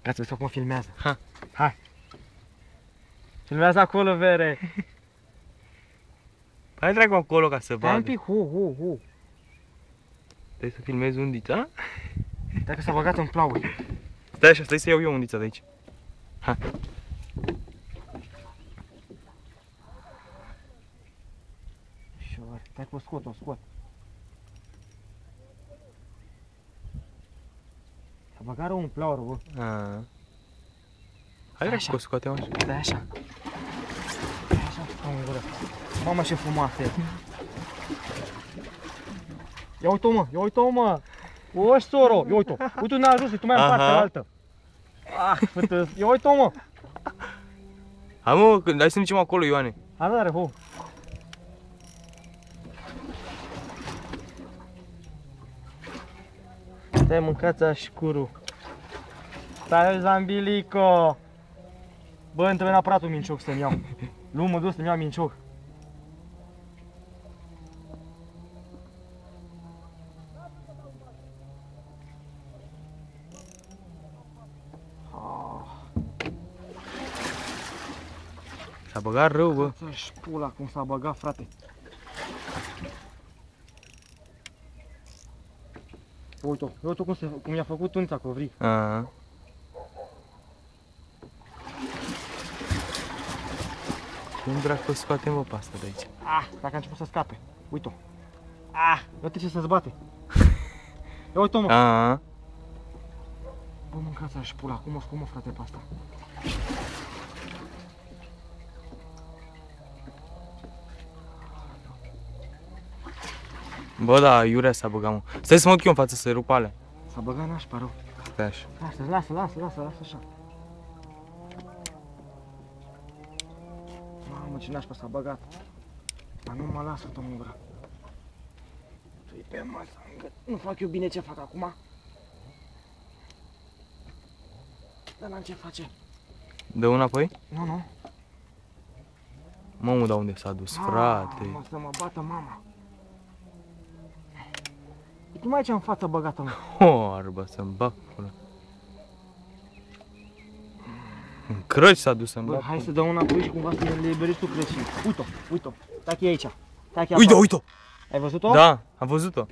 Ca să vezi cum filmează. Ha. Hai. Filmează acolo, Vere. Hai dracu acolo ca să Stai un vadă. pic, hu. Trebuie să filmezi undița? Dacă s-a băgat în plauri. Stai așa, stai să iau eu undița de aici. Ha. Ușor. Stai că o scot. S-a băgat rău în plaură, bă. Hai dracu că o scoatem așa. Stai așa. Am în gură. Mamă, ce frumoasă e. Ia uite-o, mă. O, soro, ia uite-o. Uite-o, n-a ajuns, tu mai în partea altă. Ia uite-o, mă. Hai mă, hai să ducem acolo, Ioane. Are, ho. Stai, mâncați așcuru. Stai, Zambilico. Bă, îmi trebuie neapărat un mincioc să-mi iau. Nu mă duc să-mi iau mincioc. S-a băgat rău, bă. Să-și pula cum s-a băgat, frate. Uite-o cum i-a făcut unța covric. Cum dracu scoatem, bă, pe asta de aici? Dacă a început să scape. Uite-o. Uite ce se zbate. Ia uite-o, mă. Bă, mâncați-a și pula, cum o scumă, frate, pe asta. Bă, da, iurea s-a băgat, mă. Stai să mă duc eu în față să rup alea. S-a băgat nașpa rău. Stai așa. Lasă așa. Mamă, ce nașpa s-a băgat. Dar nu mă lasă, domnul bra. Tu-i pe masă, nu fac eu bine ce fac acum. Dar n-am ce face. Dă înapoi? Nu. Mamă, dar unde s-a dus, frate? Mamă, să mă bată mama. Uite mai ce în față băgată, mă. Arbă, să-mi bag pula. În crăci s-a dus să-mi bag. Bă, hai să dăm înapoi și cumva să ne liberezi tu creștin. Uite-o. Tachi aici. Uite-o! Ai văzut-o? Da, am văzut-o.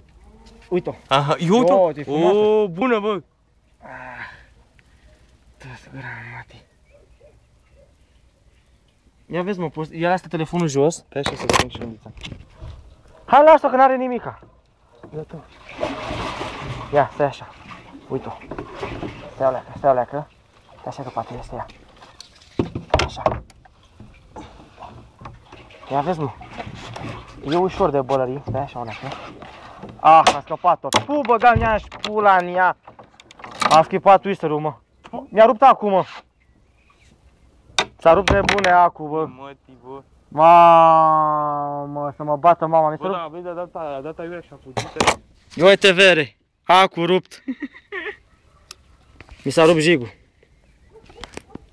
Uite-o. Aha, uite-o! Oh, e frumoasă. O, bună, bă! Trebuie gura, mati. Ia vezi, mă, ia lasă telefonul jos. Stai așa să strâng și undița. Hai, lasă-o că n-are nimica. Ia, stai așa. Uite-o. Stai o leacă. Stai așa că poate este ea. Așa. Ia vezi, mă. E ușor de bălării. Stai așa o leacă. A scăpat-o. Tu băga mi-a și pula în ea. A schipat twister-ul, mă. Mi-a rupt acum, mă. S-a rupt de bune acu, bă. Bă. Mamă, să mă bată mama. Bă, da, vezi, a dat aiurea și a fugit. Uite, Vere. Acu rupt. Mi s-a rupt jigul.